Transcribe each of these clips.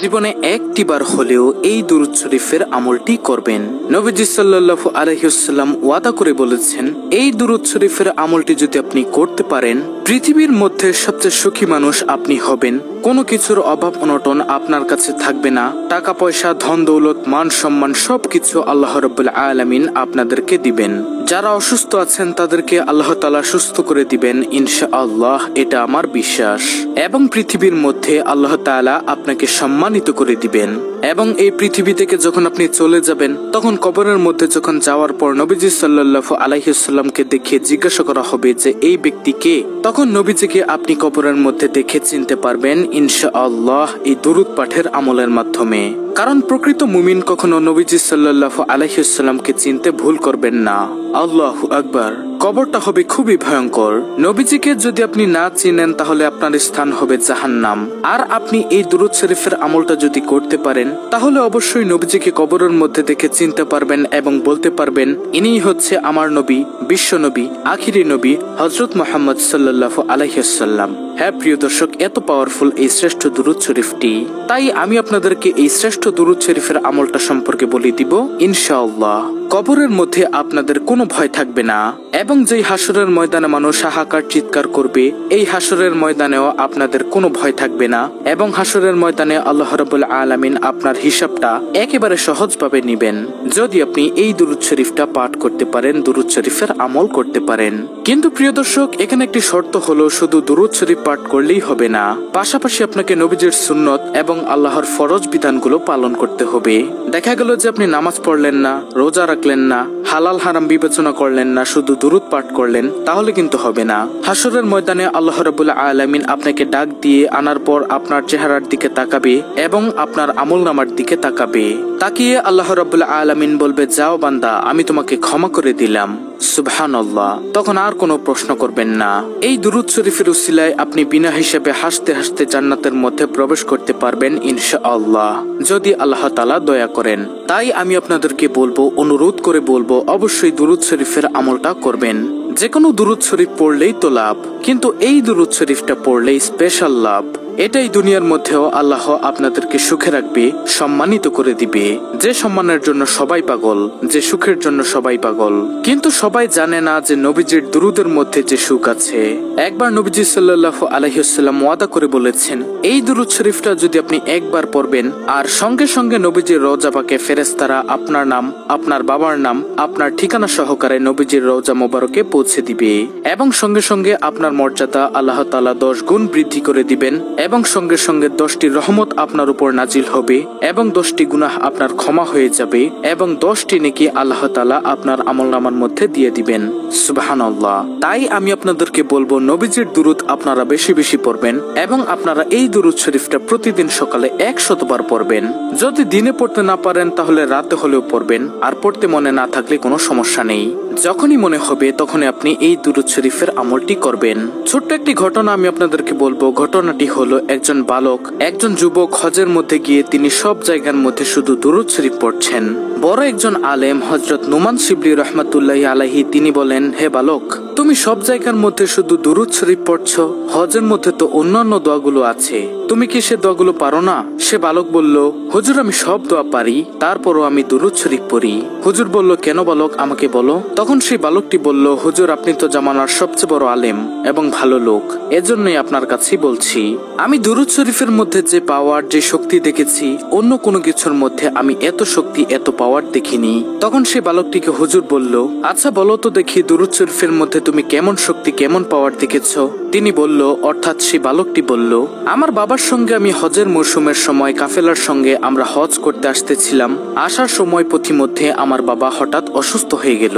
জীবনে একটিবার হলেও এই দুরূদ শরীফের আমলটি করবেন। নবীজি সাল্লাল্লাহু আলাইহি ওয়াসাল্লাম ওয়াদা করে বলেছেন, এই দুরূদ শরীফের আমলটি যদি আপনি করতে পারেন, পৃথিবীর মধ্যে সবচেয়ে সুখী মানুষ আপনি হবেন। কোনো কিছুর অভাব অনটন আপনার কাছে থাকবে না। টাকা পয়সা, ধন দৌলত, মান সম্মান সবকিছু আল্লাহ রাব্বুল আলামিন আপনাদেরকে দিবেন। যারা অসুস্থ আছেন তাদেরকে আল্লাহ তাআলা সুস্থ করে দিবেন ইনশাআল্লাহ, এটা আমার বিশ্বাস। এবং পৃথিবীর মধ্যে আল্লাহ তাআলা আপনাকে সম্মানিত করে দিবেন। এবং এই পৃথিবী থেকে যখন আপনি চলে যাবেন, তখন কবরের মধ্যে যখন যাওয়ার পর নবীজি সাল্লাল্লাহু আলাইহি ওয়াসাল্লামকে দেখে জিজ্ঞাসা করা হবে যে এই ব্যক্তি কে, তখন নবীজিকে আপনি কবরের মধ্যে দেখে চিনতে পারবেন ইনশাআল্লাহ এই দুরূদ পাঠের আমলের মাধ্যমে। কারণ প্রকৃত মুমিন কখনো নবীজি সাল্লাল্লাহু আলাইহি ওয়াসাল্লামকে চিনতে ভুল করবেন না। আল্লাহু আকবার। কবরটা হবে খুবই ভয়ঙ্কর। নবীজিকে যদি আপনি না চিনেন তাহলে আপনার স্থান হবে জাহান্নাম। আর আপনি এই দুরূদ শরীফের আমলটা যদি করতে পারেন, তাহলে অবশ্যই নবীজিকে কবরের মধ্যে দেখে চিনতে পারবেন এবং বলতে পারবেন, ইনিই হচ্ছে আমার নবী, বিশ্ব নবী, আখিরি নবী হযরত মুহাম্মদ সাল্লাল্লাহু আলাইহি ওয়াসাল্লাম। হ্যাঁ প্রিয় দর্শক, এত পাওয়ারফুল এই শ্রেষ্ঠ দুরূদ শরীফটি। তাই আমি আপনাদেরকে এই শ্রেষ্ঠ দুরূদ শরীফের আমলটা সম্পর্কে বলে দিব ইনশাআল্লাহ। কবরের মধ্যে আপনাদের কোনো ভয় থাকবে না। এবং যেই হাসরের ময়দানে মানুষ হাহাকার চিৎকার করবে, এই হাসরের ময়দানেও আপনাদের কোনো ভয় থাকবে না। এবং হাসরের ময়দানে আল্লাহ রাব্বুল আলামিন আপনার হিসাবটা একেবারে সহজভাবে নিবেন, যদি আপনি এই দুরূদ শরীফটা পাঠ করতে পারেন, দুরূদ শরীফের আমল করতে পারেন। কিন্তু প্রিয় দর্শক, এখানে একটি শর্ত হলো, শুধু দুরূদ শরীফ পাঠ করলেই হবে না, পাশাপাশি আপনাকে নবীজির সুন্নত এবং আল্লাহর ফরজ বিধানগুলো পালন করতে হবে। দেখা গেল যে আপনি নামাজ পড়লেন না, রোজা রাখলেন না, হালাল হারাম বিবেচনা করলেন না, শুধু দুরূদ পাঠ করলেন, তাহলে কিন্তু হবে না। হাসরের ময়দানে আল্লাহ রাব্বুল আলামিন আপনাকে ডাক দিয়ে আনার পর আপনার চেহারার দিকে তাকাবে এবং আপনার আমলনামার দিকে তাকাবে। তাকিয়ে আল্লাহ রাব্বুল আলামিন বলবে, যাও বান্দা, আমি তোমাকে ক্ষমা করে দিলাম। সুবহানাল্লাহ। তখন আর কোনো প্রশ্ন করবেন না। এই দুরূদ শরীফের উসিলায় আপনি বিনা হিসেবে হাসতে হাসতে জান্নাতের মধ্যে প্রবেশ করতে পারবেন ইনশাআল্লাহ, যদি আল্লাহ তাআলা দয়া করেন। তাই আমি আপনাদেরকে বলবো, অনুরোধ করে বলবো, অবশ্যই দুরূদ শরীফের আমলটা করবেন। যে কোনো দুরূদ শরীফ পড়লেই তো লাভ, কিন্তু এই দুরূদ শরীফটা পড়লেই স্পেশাল লাভ। এটাই দুনিয়ার মধ্যেও আল্লাহ আপনাদেরকে সুখে রাখবে, সম্মানিত করে দিবে। যে সম্মানের জন্য সবাই পাগল, যে সুখের জন্য সবাই পাগল, কিন্তু সবাই জানে না যে নবীজির দুরূদের মধ্যে যে সুখ আছে। একবার নবীজি সাল্লাল্লাহু আলাইহি ওয়াসাল্লাম ওয়াদা করে বলেছেন, এই দুরূদ শরীফটা যদি আপনি একবার পড়বেন, আর সঙ্গে সঙ্গে নবীজির রওজা পাকে ফেরেশতারা আপনার নাম, আপনার বাবার নাম, আপনার ঠিকানা সহকারে নবীজির রওজা মোবারকে পৌঁছে দিবে। এবং সঙ্গে সঙ্গে আপনার মর্যাদা আল্লাহ তাআলা 10 গুণ বৃদ্ধি করে দিবেন। এবং সঙ্গে সঙ্গে 10টি রহমত আপনার উপর নাজিল হবে এবং 10টি গুনাহ আপনার ক্ষমা হয়ে যাবে এবং 10টি নেকি আল্লাহ তাআলা আপনার আমলনামার মধ্যে দিয়ে দিবেন। সুবহানাল্লাহ। তাই আমি আপনাদেরকে বলবো, নবীজির দুরূদ আপনারা বেশি বেশি পড়বেন এবং আপনারা এই দুরূদ শরীফটা প্রতিদিন সকালে 100 বার পড়বেন। যদি দিনে পড়তে না পারেন তাহলে রাতে হলেও পড়বেন, আর পড়তে মনে না থাকলে কোনো সমস্যা নেই। যখনই মনে হবে তখনই আপনি এই দুরূদ শরীফের আমলটি করবেন। ছোট্ট একটি ঘটনা আমি আপনাদেরকে বলবো। ঘটনাটি হলো, একজন বালক, একজন যুবক হজের মধ্যে গিয়ে তিনি সব জায়গার মধ্যে শুধু দুরূদ শরীফ পড়ছেন। বড় একজন আলেম হযরত নুমান শিবলি রাহমাতুল্লাহি আলাইহি তিনি বলেন, হে বালক, তুমি সব জায়গার মধ্যে শুধু দুরূদ শরীফ পড়ছো, হজের মধ্যে তো অন্যান্য দোয়াগুলো আছে, তুমি কি সে দোয়াগুলো পারো না? সে বালক বলল, হুজুর আমি সব দোয়া পারি, তারপরও আমি দুরূদ শরীফ পড়ি। হুজুর বলল, কেন বালক, আমাকে বলো। তখন সেই বালকটি বলল, হুজুর আপনি তো জামানার সবচেয়ে বড় আলেম এবং ভালো লোক, এজন্যই আপনার কাছেই বলছি। আমি দুরূদ শরীফের মধ্যে যে পাওয়ার, যে শক্তি দেখেছি, অন্য কোনো কিছুর মধ্যে আমি এত শক্তি, এত পাওয়ার দেখিনি। তখন সেই বালকটিকে হুজুর বলল, আচ্ছা বলো তো দেখি, দুরূদ শরীফের মধ্যে তুমি কেমন শক্তি, কেমন পাওয়ার দেখেছো? তিনি বলল, অর্থাৎ সেই বালকটি বলল, আমার বাবার সঙ্গে আমি হজের মৌসুমের সময় কাফেলার সঙ্গে আমরা হজ করতে আসতেছিলাম। আসার সময় পথিমধ্যে আমার বাবা হঠাৎ অসুস্থ হয়ে গেল।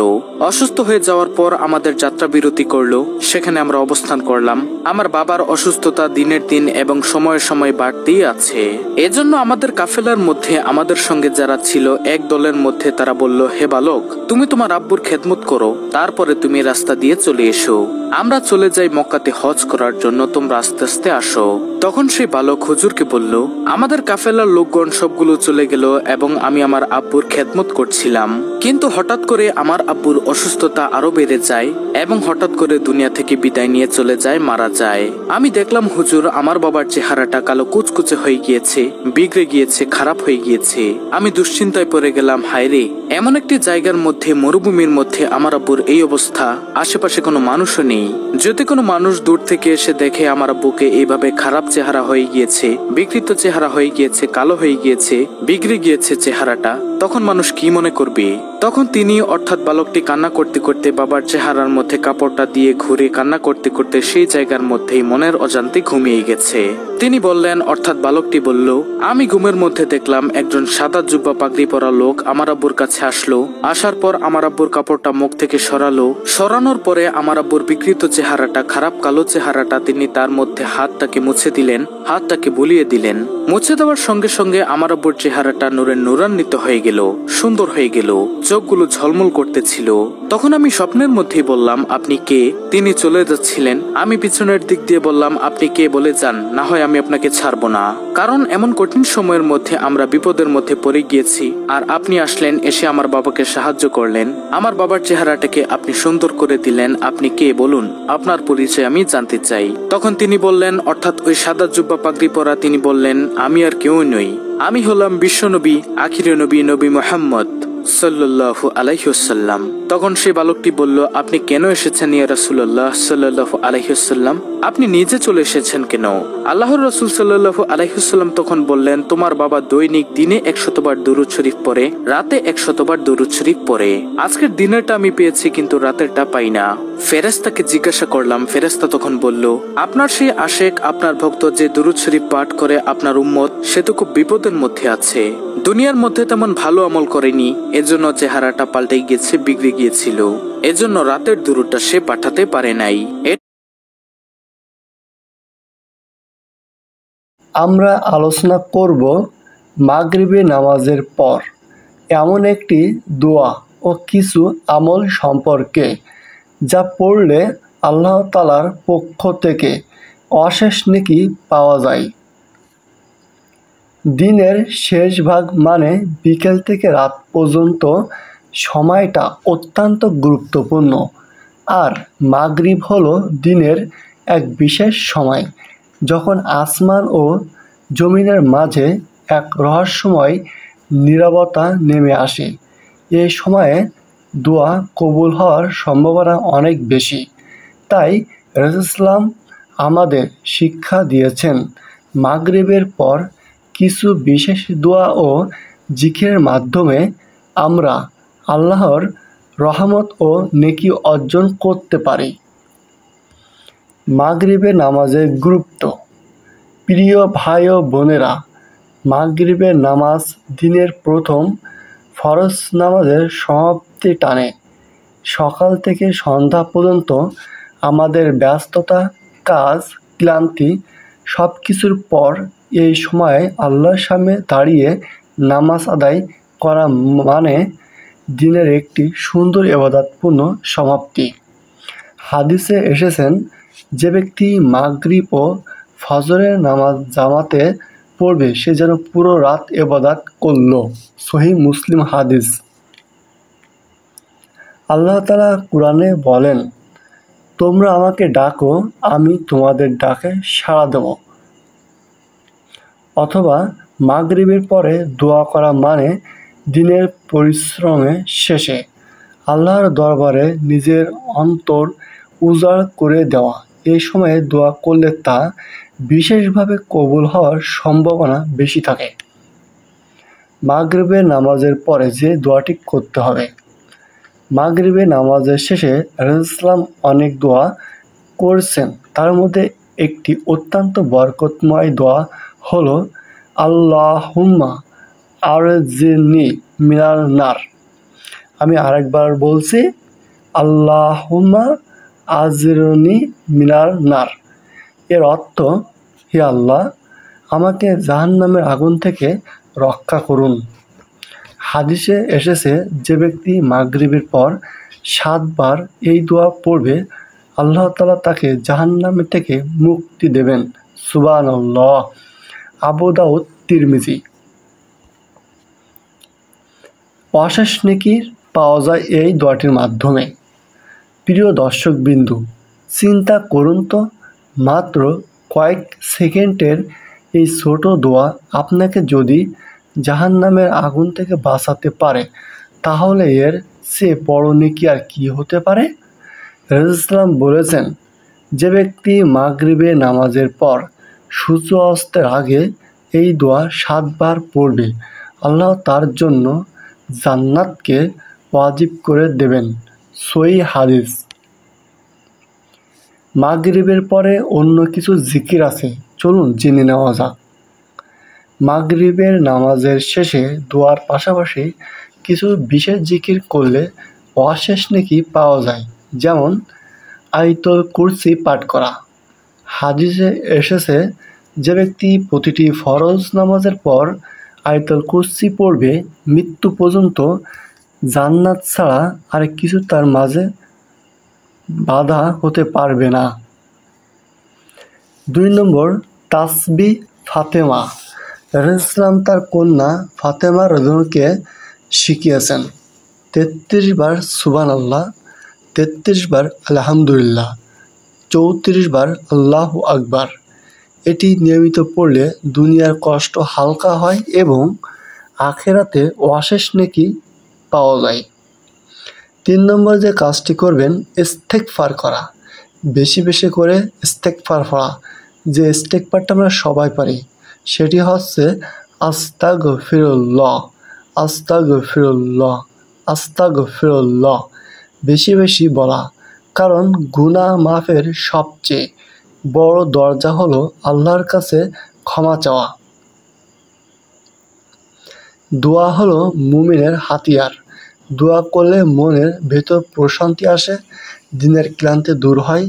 অসুস্থ হয়ে যাওয়ার পর আমাদের যাত্রা বিরতি করলো, সেখানে আমরা অবস্থান করলাম। আমার বাবার অসুস্থতা দিনের দিন এবং সময়ে সময়ে বাড়তেই আছে। এজন্য আমাদের কাফেলার মধ্যে আমাদের সঙ্গে যারা ছিল এক দলের মধ্যে তারা বলল, হে বালক, তুমি তোমার আব্বুর খেদমত করো, তারপরে তুমি রাস্তা দিয়ে চলে এসো। আমরা চলে যাই মক্কাতে হজ করার জন্য, তোমরা আস্তে আস্তে আসো। তখন সেই বালক হুজুরকে বলল, আমাদের কাফেলার লোকগণ সবগুলো চলে গেল এবং আমি আমার আব্বুর খেদমত করছিলাম, কিন্তু হঠাৎ করে আমার আব্বুর অসুস্থতা আরো বেড়ে যায় এবং হঠাৎ করে দুনিয়া থেকে বিদায় নিয়ে চলে যায়, মারা যায়। আমি দেখলাম হুজুর আমার বাবার চেহারাটা কালো কুচকুচে হয়ে গিয়েছে, বিগড়ে গিয়েছে, খারাপ হয়ে গিয়েছে। আমি দুশ্চিন্তায় পড়ে গেলাম, হায়রে, এমন একটি জায়গার মধ্যে, মরুভূমির মধ্যে আমার আব্বুর এই অবস্থা, আশেপাশে কোনো মানুষও নেই। যদি কোনো মানুষ দূর থেকে এসে দেখে আমার আব্বুকে এইভাবে খারাপ চেহারা হয়ে গিয়েছে, বিকৃত চেহারা হয়ে গিয়েছে, কালো হয়ে গিয়েছে, বিগড়ে গিয়েছে চেহারাটা, তখন মানুষ কি মনে করবে? তখন তিনি অর্থাৎ বালকটি কান্না করতে করতে বাবার চেহারার মধ্যে কাপড়টা দিয়ে ঘুরে কান্না করতে করতে সেই জায়গার মধ্যেই মনের অজান্তে ঘুমিয়ে গেছে। তিনি বললেন, অর্থাৎ বালকটি বলল, আমি ঘুমের মধ্যে দেখলাম একজন সাদা জুব্বা পাগড়ি পরা লোক আমার আব্বুর কাছে আসলো। আসার পর আমার আব্বুর কাপড়টা মুখ থেকে সরালো। সরানোর পরে আমার আব্বুর বিকৃত চেহারাটা, খারাপ কালো চেহারাটা, তিনি তার মধ্যে হাতটাকে মুছে দিলেন, হাতটাকে বুলিয়ে দিলেন। মুছে দেওয়ার সঙ্গে সঙ্গে আমার আব্বুর চেহারাটা নূরে নূরান্বিত হয়ে গেল, সুন্দর হয়ে গেল, চোখগুলো ঝলমল করতেছিল। তখন আমি স্বপ্নের মধ্যেই বললাম, আপনি কে? তিনি চলে যাচ্ছিলেন। আমি পিছনের দিক দিয়ে বললাম, আপনি কে বলে যান, না হয় আমি আপনাকে ছাড়বো না। কারণ এমন কঠিন সময়ের মধ্যে আমরা বিপদের মধ্যে পড়ে গিয়েছি, আর আপনি আসলেন, এসে আমার বাবাকে সাহায্য করলেন, আমার বাবার চেহারাটাকে আপনি সুন্দর করে দিলেন। আপনি কে বলুন, আপনার পরিচয় আমি জানতে চাই। তখন তিনি বললেন, অর্থাৎ ওই সাদা জুব্বা পাগড়ি পরা তিনি বললেন, আমি আর কেউ নই, আমি হলাম বিশ্বনবী, আখিরে নবী, নবী মুহাম্মদ সাল্লাল্লাহু আলাইহি ওয়াসাল্লাম। তখন সেই বালকটি বলল, আপনি কেন এসেছেন ইয়া রাসূলুল্লাহ সাল্লাল্লাহু আলাইহি ওয়াসাল্লাম? আপনি নিজে চলে এসেছেন কেন? আল্লাহর রাসূল সাল্লাল্লাহু আলাইহি ওয়াসাল্লাম তখন বললেন, তোমার বাবা দৈনিক দিনে 100 বার দুরূদ শরীফ পড়ে, রাতে 100 বার দুরূদ শরীফ পড়ে। আজকের দিনেরটা আমি পেয়েছি, কিন্তু রাতেরটা পাই না। ফেরেশতাকে জিজ্ঞাসা করলাম, ফেরেশতা তখন বলল, আপনার সেই আশেক, আপনার ভক্ত যে দুরূদ শরীফ পাঠ করে, আপনার উম্মত, সে তো খুব বিপদের মধ্যে আছে। দুনিয়ার মধ্যে তেমন ভালো আমল করেনি, এজন্য চেহারাটা পাল্টে গিয়েছে, বিগড়ে গিয়েছিল, এজন্য রাতের দুরূদটা সে পাঠাতে পারে নাই। আমরা আলোচনা করব মাগরিবে নামাজের পর এমন একটি দোয়া ও কিছু আমল সম্পর্কে, যা পড়লে আল্লাহ তাআলার পক্ষ থেকে অশেষ নেকি পাওয়া যায়। দিনের শেষ ভাগ মানে বিকেল থেকে রাত পর্যন্ত সময়টা অত্যন্ত গুরুত্বপূর্ণ, আর মাগরিব হলো দিনের এক বিশেষ সময়, যখন আসমান ও জমিনের মাঝে এক রহস্যময় নীরবতা নেমে আসে। এই সময়ে দোয়া কবুল হওয়ার সম্ভাবনা অনেক বেশি। তাই রাসূলুল্লাহ আমাদের শিক্ষা দিয়েছেন, মাগরিবের পর কিছু বিশেষ দোয়া ও জিকিরের মাধ্যমে আমরা আল্লাহর রহমত ও নেকি অর্জন করতে পারি। মাগরিবে নামাজের গুরুত্ব। প্রিয় ভাই ও বোনেরা, মাগরিবের নামাজ দিনের প্রথম ফরজ নামাজের সমাপ্তি টানে। সকাল থেকে সন্ধ্যা পর্যন্ত আমাদের ব্যস্ততা, কাজ, ক্লান্তি সব কিছুর পর এই সময়ে আল্লাহর সামনে দাঁড়িয়ে নামাজ আদায় করা মানে দিনের একটি সুন্দর ইবাদতপূর্ণ সমাপ্তি। হাদিসে এসেছেন, যে ব্যক্তি মাগরিব ও ফজরের নামাজ জামাতে পড়বে, সে যেন পুরো রাত ইবাদত করল। সহিহ মুসলিম হাদিস। আল্লাহ তাআলা কুরআনে বলেন, তোমরা আমাকে ডাকো, আমি তোমাদের ডাকে সাড়া দেব। অথবা মাগরিবের পরে দোয়া করা মানে দিনের পরিশ্রমের শেষে আল্লাহর দরবারে নিজের অন্তর উজাড় করে দেওয়া। এই সময়ে দোয়া করলে তা বিশেষভাবে কবুল হওয়ার সম্ভাবনা বেশি থাকে। মাগরিবের নামাজের পরে যে দোয়াটি করতে হবে। মাগরিবের নামাজের শেষে রাসূলুল্লাহ অনেক দোয়া করেছেন, তার মধ্যে একটি অত্যন্ত বরকতময় দোয়া হলো, আল্লাহুম্মা আরজিনি মিনাল নার। আমি আরেকবার বলছি, আল্লাহুম্মা আরজিনি মিনাল নার। এর অর্থ, হে আল্লাহ, আমাকে জাহান্নামের আগুন থেকে রক্ষা করুন। হাদিসে এসেছে, যে ব্যক্তি মাগরিবের পর 7 বার এই দোয়া পড়বে, আল্লাহ তাআলা তাকে জাহান্নাম থেকে মুক্তি দেবেন। সুবহানাল্লাহ। আবু দাউদ, তিরমিজি। অশেষ নেকি পাওয়া যায় এই দোয়াটির মাধ্যমে। প্রিয় দর্শকবিন্দু, চিন্তা করুন তো, মাত্র কয়েক সেকেন্ডের এই ছোট দোয়া আপনাকে যদি জাহান্নামের আগুন থেকে বাঁচাতে পারে, তাহলে এর চেয়ে বড় নেকি আর কি হতে পারে? রাসূলুল্লাহ বলেছেন, যে ব্যক্তি মাগরিবে নামাজের পর সূর্য অস্তের আগে এই দোয়া 7 বার পড়বে, আল্লাহ তার জন্য জান্নাতকে ওয়াজিব করে দেবেন। সহিহ হাদিস। মাগরিবের পরে অন্য কিছু জিকির আছে, চলুন জেনে নেওয়া যাক। মাগরিবের নামাজের শেষে দোয়ার পাশাপাশি কিছু বিশেষ জিকির করলে অশেষ নেকি পাওয়া যায়, যেমন আয়াতুল কুরসি পাঠ করা। হাদিসে এসেছে, যে ব্যক্তি প্রতিটি ফরজ নামাজের পর আয়াতুল কুরসি পড়বে, মৃত্যু পর্যন্ত জান্নাত ছাড়া আর কিছু তার মাঝে বাধা হতে পারবে না। 2 নম্বর, তাসবিহ ফাতেমা। রাসূলুল্লাহ তার কন্যা ফাতেমা রাদিয়াল্লাহুকে শিখিয়েছেন 33 বার সুবহানাল্লাহ, 33 বার আলহামদুলিল্লাহ, 34 বার আল্লাহু আকবার। এটি নিয়মিত পড়লে দুনিয়ার কষ্ট হালকা হয় এবং আখিরাতে অশেষ নেকি পাওয়া যায়। 3 নম্বর যে কাজটি করবেন, ইস্তেগফার করা। বেশি বেশি করে ইস্তেগফার পড়া। যে ইস্তেগফারটা আমরা সবাই পারি, সেটি হচ্ছে আস্তাগফিরুল্লাহ, আস্তাগফিরুল্লাহ, আস্তাগফিরুল্লাহ। বেশি বেশি বলা, কারণ গুনাহ মাফের সবচেয়ে বড় দরজা হলো আল্লাহর কাছে ক্ষমা চাওয়া। দোয়া হলো মুমিনের হাতিয়ার। দোয়া করলে মনের ভেতর প্রশান্তি আসে, দিনের ক্লান্তি দূর হয়।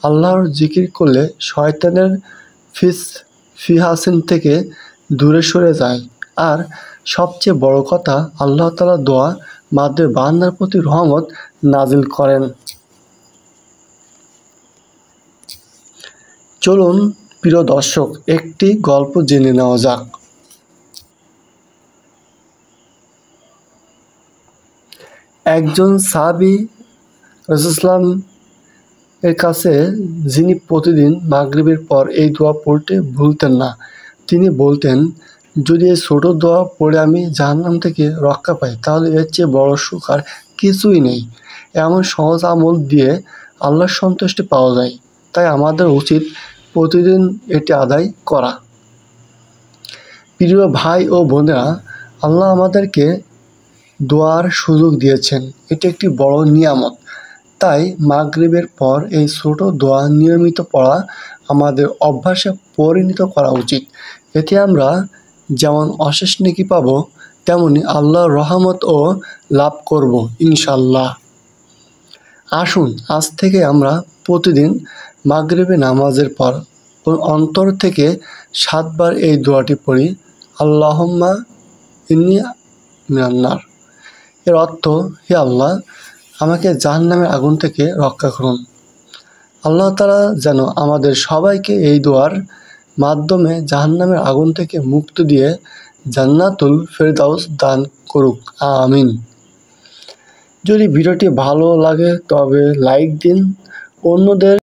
আল্লাহর জিকির করলে শয়তানের ফিসফিসান থেকে দূরে সরে যায়। আর সবচেয়ে বড় কথা, আল্লাহ তাআলা দোয়া মাধ্যমে বান্দার প্রতি রহমত নাজিল করেন। চলুন প্রিয় দর্শক, একটি গল্প জেনে নেওয়া যাক। একজন সাহাবী রাসূলুল্লাহ এর কাছে, যিনি প্রতিদিন মাগরিবের পর এই দোয়া পড়তে ভুলতেন না। তিনি বলতেন, যদি এই ছোট দোয়া পড়ে আমি জাহান্নাম থেকে রক্ষা পাই, তাহলে এর চেয়ে বড় সুখ আর কিছুই নেই। এমন সহজ আমল দিয়ে আল্লাহর সন্তুষ্টি পাওয়া যায়, তাই আমাদের উচিত প্রতিদিন এটি আদায় করা। প্রিয় ভাই ও বোনেরা, আল্লাহ আমাদেরকে দোয়ার সুযোগ দিয়েছেন, এটি একটি বড় নিয়ামত। তাই মাগরিবের পর এই ছোট দোয়া নিয়মিত পড়া আমাদের অভ্যাসে পরিণত করা উচিত। এতে আমরা যেমন অশেষ নেকি পাব, তেমনি আল্লাহর রহমতও লাভ করব ইনশাআল্লাহ। আসুন আজ থেকে আমরা প্রতিদিন মাগরিবে নামাজের পর অন্তর থেকে 7 বার এই দোয়াটি পড়ি, আল্লাহুম্মা ইন্নী মিনান নার। এর অর্থ, হে আল্লাহ, আমাকে জাহান্নামের আগুন থেকে রক্ষা করুন। আল্লাহ তাআলা যেন আমাদের সবাইকে এই দোয়ার মাধ্যমে জাহান্নামের আগুন থেকে মুক্তি দিয়ে জান্নাতুল ফেরদাউস দান করুক, আমিন। যদি ভিডিওটি ভালো লাগে তবে লাইক দিন, অন্যদের